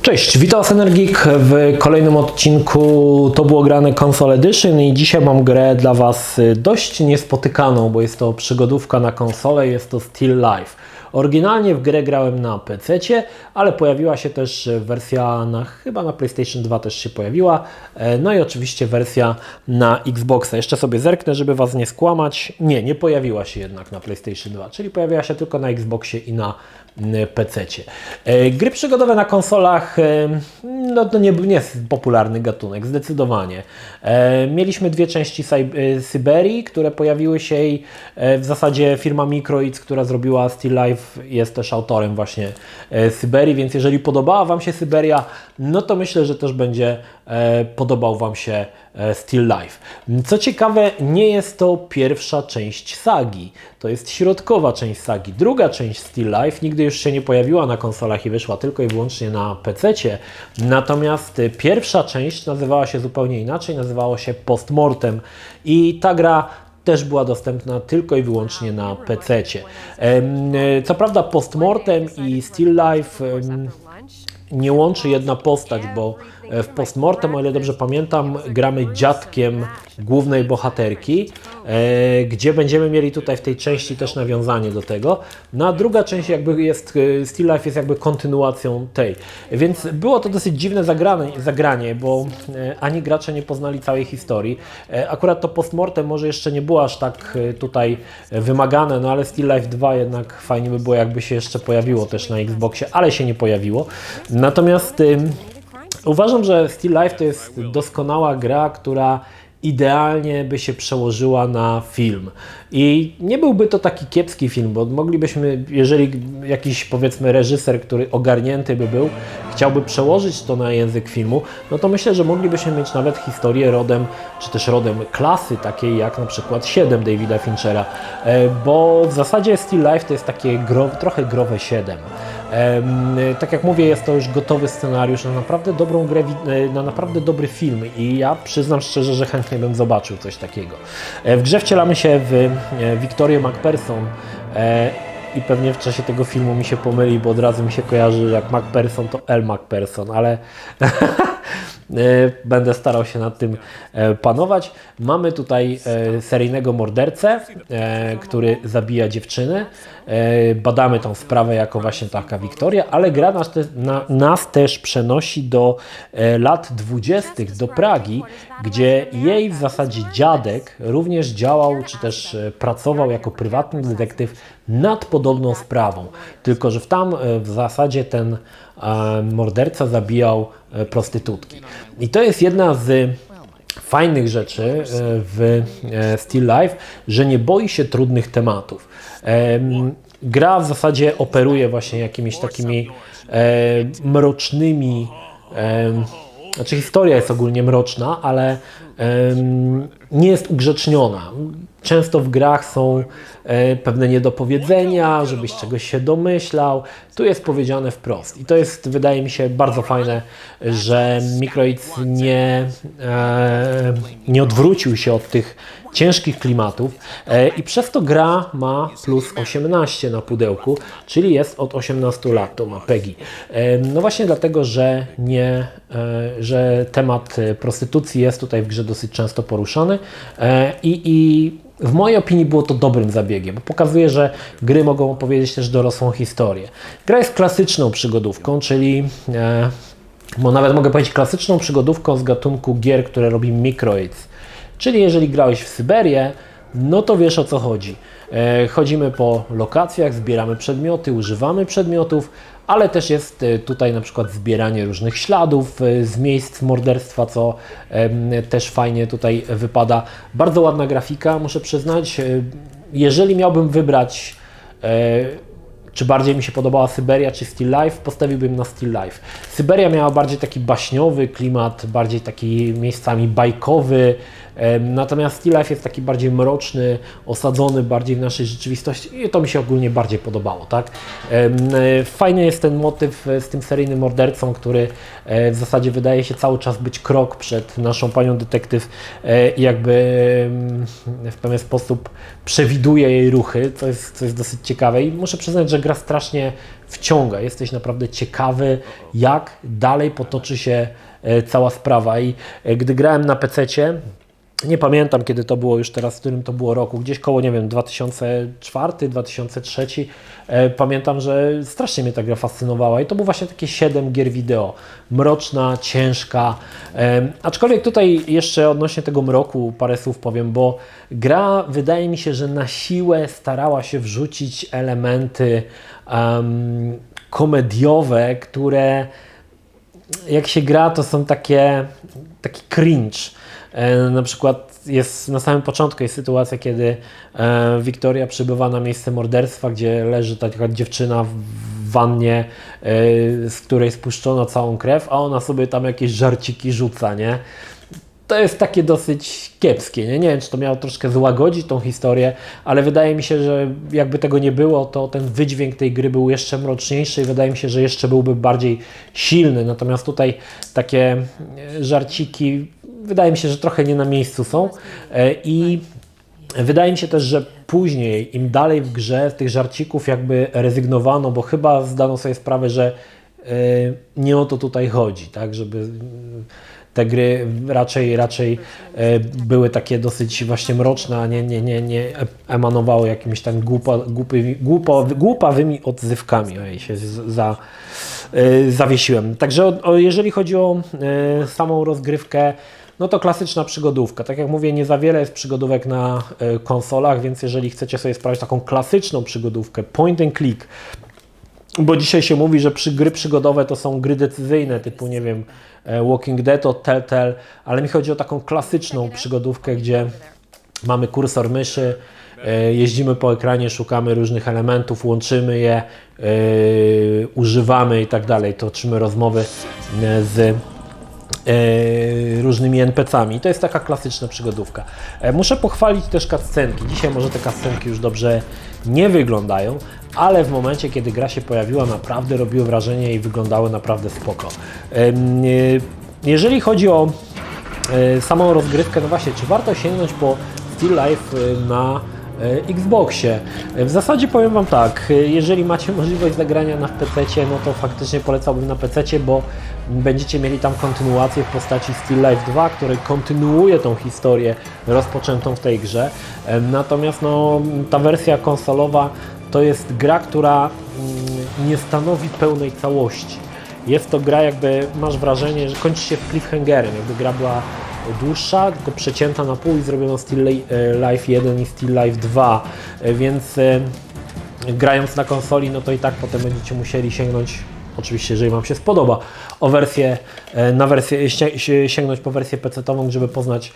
Cześć, witam Was Energik w kolejnym odcinku To było grane Console Edition i dzisiaj mam grę dla Was dość niespotykaną, bo jest to przygodówka na konsolę, jest to Still Life. Oryginalnie w grę grałem na PC-cie, ale pojawiła się też wersja chyba na PlayStation 2 też się pojawiła, no i oczywiście wersja na Xboxa. Jeszcze sobie zerknę, żeby Was nie skłamać. Nie pojawiła się jednak na PlayStation 2, czyli pojawiła się tylko na Xboxie i na PC-cie. Gry przygodowe na konsolach no to nie jest popularny gatunek, zdecydowanie. Mieliśmy dwie części Syberii, które pojawiły się i w zasadzie firma Microids, która zrobiła Still Life, jest też autorem właśnie Syberii, więc jeżeli podobała Wam się Syberia, no to myślę, że też będzie podobał Wam się Still Life. Co ciekawe, nie jest to pierwsza część sagi, to jest środkowa część sagi. Druga część Still Life nigdy już się nie pojawiła na konsolach i wyszła tylko i wyłącznie na PC-cie, natomiast pierwsza część nazywała się zupełnie inaczej, nazywała się Postmortem i ta gra też była dostępna tylko i wyłącznie na PC-cie. Co prawda Postmortem i Still Life nie łączy jedna postać, bo w Postmortem, o ile dobrze pamiętam, gramy dziadkiem głównej bohaterki, gdzie będziemy mieli tutaj w tej części też nawiązanie do tego. No a druga część jakby jest, Still Life jest jakby kontynuacją tej. Więc było to dosyć dziwne zagranie, bo ani gracze nie poznali całej historii. Akurat to Postmortem może jeszcze nie było aż tak tutaj wymagane, no ale Still Life 2 jednak fajnie by było, jakby się jeszcze pojawiło też na Xboxie, ale się nie pojawiło. Natomiast uważam, że Still Life to jest doskonała gra, która idealnie by się przełożyła na film. I nie byłby to taki kiepski film, bo moglibyśmy, jeżeli jakiś powiedzmy reżyser, który ogarnięty by był, chciałby przełożyć to na język filmu, no to myślę, że moglibyśmy mieć nawet historię rodem, czy też rodem klasy takiej jak na przykład 7 Davida Finchera, bo w zasadzie Still Life to jest takie trochę growe 7. Tak jak mówię, jest to już gotowy scenariusz na naprawdę dobrą grę, na naprawdę dobry film i ja przyznam szczerze, że chętnie bym zobaczył coś takiego. W grze wcielamy się w Victorię McPherson i pewnie w czasie tego filmu mi się pomyli, bo od razu mi się kojarzy, jak McPherson to L. McPherson, ale będę starał się nad tym panować. Mamy tutaj seryjnego mordercę, który zabija dziewczyny. Badamy tą sprawę jako właśnie taka Wiktoria, ale gra nas też przenosi do lat 20., do Pragi, gdzie jej w zasadzie dziadek również działał, czy też pracował jako prywatny detektyw nad podobną sprawą. Tylko że w zasadzie ten morderca zabijał prostytutki. I to jest jedna z fajnych rzeczy w Still Life, że nie boi się trudnych tematów. Gra w zasadzie operuje właśnie jakimiś takimi mrocznymi, znaczy historia jest ogólnie mroczna, ale nie jest ugrzeczniona. Często w grach są pewne niedopowiedzenia, żebyś czegoś się domyślał. Tu jest powiedziane wprost. I to jest, wydaje mi się, bardzo fajne, że Microids nie odwrócił się od tych ciężkich klimatów i przez to gra ma plus 18 na pudełku, czyli jest od 18 lat, to ma PEGI. No właśnie dlatego, że temat prostytucji jest tutaj w grze dosyć często poruszany i w mojej opinii było to dobrym zabiegiem, bo pokazuje, że gry mogą opowiedzieć też dorosłą historię. Gra jest klasyczną przygodówką, czyli bo nawet mogę powiedzieć klasyczną przygodówką z gatunku gier, które robi Microids. Czyli jeżeli grałeś w Syberię, no to wiesz, o co chodzi. Chodzimy po lokacjach, zbieramy przedmioty, używamy przedmiotów, ale też jest tutaj na przykład zbieranie różnych śladów z miejsc morderstwa, co też fajnie tutaj wypada. Bardzo ładna grafika, muszę przyznać. Jeżeli miałbym wybrać, czy bardziej mi się podobała Syberia czy Still Life, postawiłbym na Still Life. Syberia miała bardziej taki baśniowy klimat, bardziej taki miejscami bajkowy, natomiast Still Life jest taki bardziej mroczny, osadzony bardziej w naszej rzeczywistości i to mi się ogólnie bardziej podobało, tak? Fajny jest ten motyw z tym seryjnym mordercą, który w zasadzie wydaje się cały czas być krok przed naszą panią detektyw i jakby w pewien sposób przewiduje jej ruchy, co jest dosyć ciekawe i muszę przyznać, że gra strasznie wciąga, jesteś naprawdę ciekawy, jak dalej potoczy się cała sprawa. I gdy grałem na PC-cie, nie pamiętam kiedy to było już teraz, w którym to było roku, gdzieś koło, nie wiem, 2004, 2003, pamiętam, że strasznie mnie ta gra fascynowała i to było właśnie takie 7 gier wideo, mroczna, ciężka, aczkolwiek tutaj jeszcze odnośnie tego mroku parę słów powiem, bo gra wydaje mi się, że na siłę starała się wrzucić elementy komediowe, które jak się gra, to są taki cringe. Na przykład jest na samym początku jest sytuacja, kiedy Wiktoria przybywa na miejsce morderstwa, gdzie leży taka dziewczyna w wannie, z której spuszczono całą krew, a ona sobie tam jakieś żarciki rzuca, nie? To jest takie dosyć kiepskie, nie? Nie wiem, czy to miało troszkę złagodzić tą historię, ale wydaje mi się, że jakby tego nie było, to ten wydźwięk tej gry był jeszcze mroczniejszy i wydaje mi się, że jeszcze byłby bardziej silny. Natomiast tutaj takie żarciki, wydaje mi się, że trochę nie na miejscu są i wydaje mi się też, że później, im dalej w grze, z tych żarcików jakby rezygnowano, bo chyba zdano sobie sprawę, że nie o to tutaj chodzi, tak, żeby te gry raczej były takie dosyć właśnie mroczne, a nie emanowały jakimiś tam głupawymi odzywkami. Ojej, się zawiesiłem. Także jeżeli chodzi o samą rozgrywkę, no to klasyczna przygodówka. Tak jak mówię, nie za wiele jest przygodówek na konsolach, więc jeżeli chcecie sobie sprawdzić taką klasyczną przygodówkę, point and click, bo dzisiaj się mówi, że gry przygodowe to są gry decyzyjne, typu, nie wiem, Walking Dead od Telltale, ale mi chodzi o taką klasyczną przygodówkę, gdzie mamy kursor myszy, jeździmy po ekranie, szukamy różnych elementów, łączymy je, używamy i tak dalej, toczymy rozmowy z różnymi NPC-ami. To jest taka klasyczna przygodówka. Muszę pochwalić też cutscenki. Dzisiaj może te cutscenki już dobrze nie wyglądają, ale w momencie, kiedy gra się pojawiła, naprawdę robiły wrażenie i wyglądały naprawdę spoko. Jeżeli chodzi o samą rozgrywkę, no właśnie, czy warto sięgnąć po Still Life na Xboxie? W zasadzie powiem Wam tak, jeżeli macie możliwość zagrania na PC-cie, no to faktycznie polecałbym na PC-cie, bo będziecie mieli tam kontynuację w postaci Still Life 2, który kontynuuje tą historię rozpoczętą w tej grze. Natomiast no, ta wersja konsolowa to jest gra, która nie stanowi pełnej całości. Jest to gra, jakby masz wrażenie, że kończy się cliffhangerem, jakby gra była dłuższa, tylko przecięta na pół i zrobiono Still Life 1 i Still Life 2, więc grając na konsoli, no to i tak potem będziecie musieli sięgnąć, oczywiście jeżeli Wam się spodoba, sięgnąć po wersję PC-tową, żeby poznać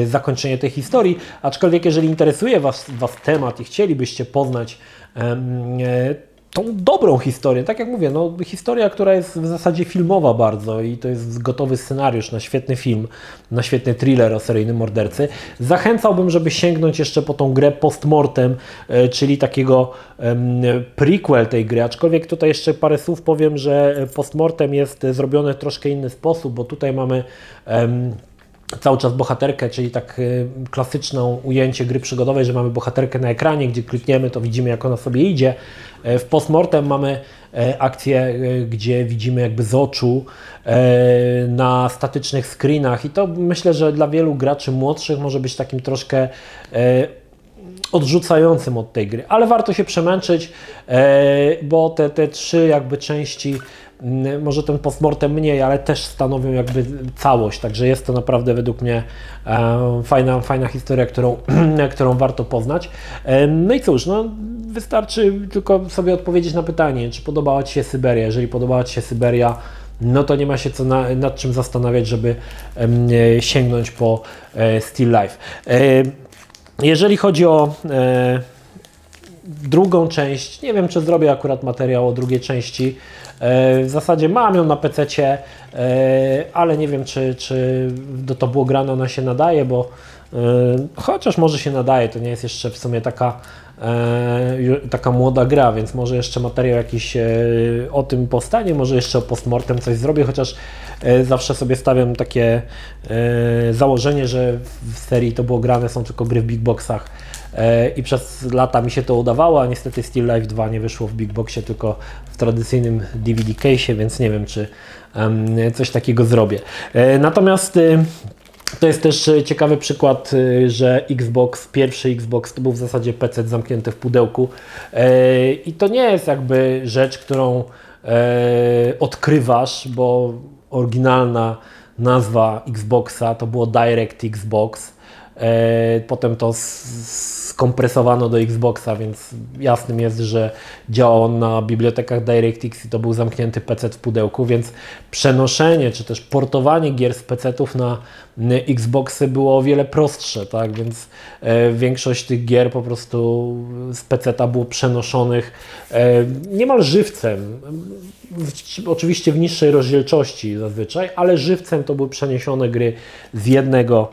zakończenie tej historii, aczkolwiek jeżeli interesuje Was temat i chcielibyście poznać tą dobrą historię, tak jak mówię, no historia, która jest w zasadzie filmowa bardzo i to jest gotowy scenariusz na świetny film, na świetny thriller o seryjnym mordercy. Zachęcałbym, żeby sięgnąć jeszcze po tą grę Postmortem, czyli takiego prequel tej gry, aczkolwiek tutaj jeszcze parę słów powiem, że Postmortem jest zrobione w troszkę inny sposób, bo tutaj mamy cały czas bohaterkę, czyli tak klasyczną ujęcie gry przygodowej, że mamy bohaterkę na ekranie, gdzie klikniemy, to widzimy, jak ona sobie idzie. W Postmortem mamy akcję, gdzie widzimy jakby z oczu na statycznych screenach i to myślę, że dla wielu graczy młodszych może być takim troszkę odrzucającym od tej gry, ale warto się przemęczyć, bo te trzy jakby części, może ten Postmortem mniej, ale też stanowią jakby całość, także jest to naprawdę według mnie fajna historia, którą warto poznać. No i cóż, no wystarczy tylko sobie odpowiedzieć na pytanie, czy podobała Ci się Syberia. Jeżeli podobała Ci się Syberia, no to nie ma się co nad czym zastanawiać, żeby sięgnąć po Still Life. Jeżeli chodzi o drugą część, nie wiem, czy zrobię akurat materiał o drugiej części. W zasadzie mam ją na PC-cie, ale nie wiem, czy do to było grane, ona się nadaje, bo chociaż może się nadaje, to nie jest jeszcze w sumie taka młoda gra, więc może jeszcze materiał jakiś o tym powstanie, może jeszcze o Postmortem coś zrobię, chociaż zawsze sobie stawiam takie założenie, że w serii to było grane są tylko gry w big boxach, i przez lata mi się to udawało, a niestety Still Life 2 nie wyszło w Big Boxie, tylko w tradycyjnym DVD case'ie, więc nie wiem, czy coś takiego zrobię. Natomiast to jest też ciekawy przykład, że pierwszy Xbox to był w zasadzie PC zamknięty w pudełku i to nie jest jakby rzecz, którą odkrywasz, bo oryginalna nazwa Xboxa to było Direct Xbox. Potem to skompresowano do Xboxa, więc jasnym jest, że działał on na bibliotekach DirectX i to był zamknięty PC w pudełku, więc przenoszenie czy też portowanie gier z PC-ów na Xboxy było o wiele prostsze, tak? Więc większość tych gier po prostu z PC-ta było przenoszonych niemal żywcem. Oczywiście w niższej rozdzielczości zazwyczaj, ale żywcem to były przeniesione gry z jednego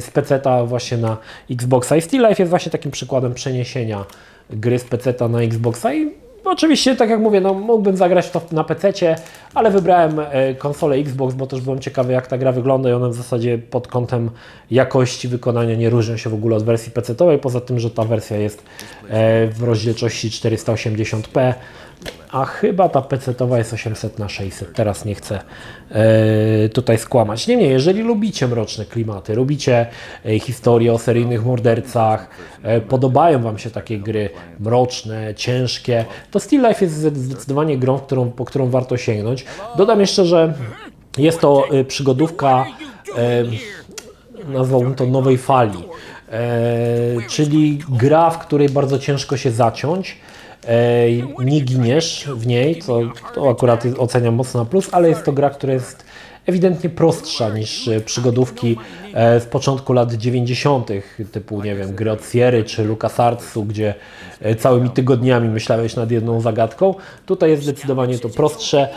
z PC-ta właśnie na Xboxa i Still Life jest właśnie takim przykładem przeniesienia gry z PC-ta na Xboxa i oczywiście, tak jak mówię, no, mógłbym zagrać to na PC-cie, ale wybrałem konsolę Xbox, bo też byłem ciekawy, jak ta gra wygląda i one w zasadzie pod kątem jakości wykonania nie różnią się w ogóle od wersji PC-towej, poza tym, że ta wersja jest w rozdzielczości 480p, a chyba ta PC-towa jest 800x600, teraz nie chcę tutaj skłamać. Niemniej, jeżeli lubicie mroczne klimaty, lubicie historię o seryjnych mordercach, podobają Wam się takie gry mroczne, ciężkie, to Still Life jest zdecydowanie grą, po którą warto sięgnąć. Dodam jeszcze, że jest to przygodówka, nazwałbym to nowej fali, czyli gra, w której bardzo ciężko się zaciąć, nie giniesz w niej, to akurat oceniam mocno na plus, ale jest to gra, która jest ewidentnie prostsza niż przygodówki z początku lat 90. typu, nie wiem, gry od Sierry czy LucasArtsu, gdzie całymi tygodniami myślałeś nad jedną zagadką. Tutaj jest zdecydowanie to prostsze,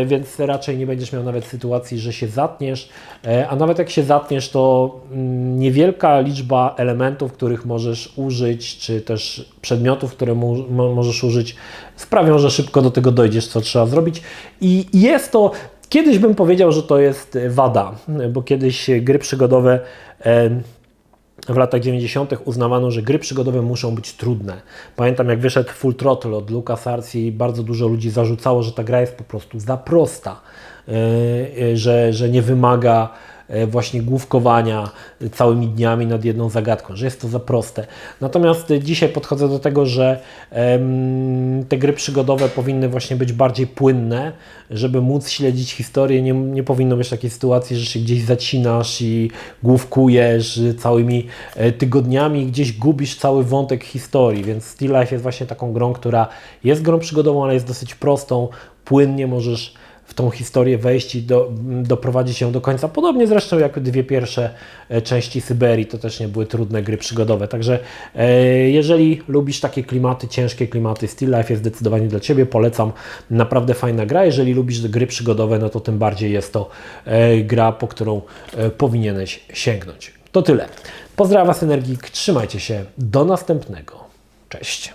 więc raczej nie będziesz miał nawet sytuacji, że się zatniesz, a nawet jak się zatniesz, to niewielka liczba elementów, których możesz użyć, czy też przedmiotów, które możesz użyć, sprawią, że szybko do tego dojdziesz, co trzeba zrobić. I jest to kiedyś bym powiedział, że to jest wada, bo kiedyś gry przygodowe w latach 90. uznawano, że gry przygodowe muszą być trudne. Pamiętam, jak wyszedł Full Throttle od LucasArts i bardzo dużo ludzi zarzucało, że ta gra jest po prostu za prosta, że nie wymaga właśnie główkowania całymi dniami nad jedną zagadką, że jest to za proste. Natomiast dzisiaj podchodzę do tego, że te gry przygodowe powinny właśnie być bardziej płynne, żeby móc śledzić historię. Nie powinno być takiej sytuacji, że się gdzieś zacinasz i główkujesz całymi tygodniami, gdzieś gubisz cały wątek historii, więc Still Life jest właśnie taką grą, która jest grą przygodową, ale jest dosyć prostą, płynnie możesz w tą historię wejść i doprowadzić ją do końca. Podobnie zresztą jak dwie pierwsze części Syberii, to też nie były trudne gry przygodowe. Także jeżeli lubisz takie klimaty, ciężkie klimaty, Still Life jest zdecydowanie dla Ciebie. Polecam, naprawdę fajna gra. Jeżeli lubisz gry przygodowe, no to tym bardziej jest to gra, po którą powinieneś sięgnąć. To tyle. Pozdrawiam Was, Energik. Trzymajcie się. Do następnego. Cześć.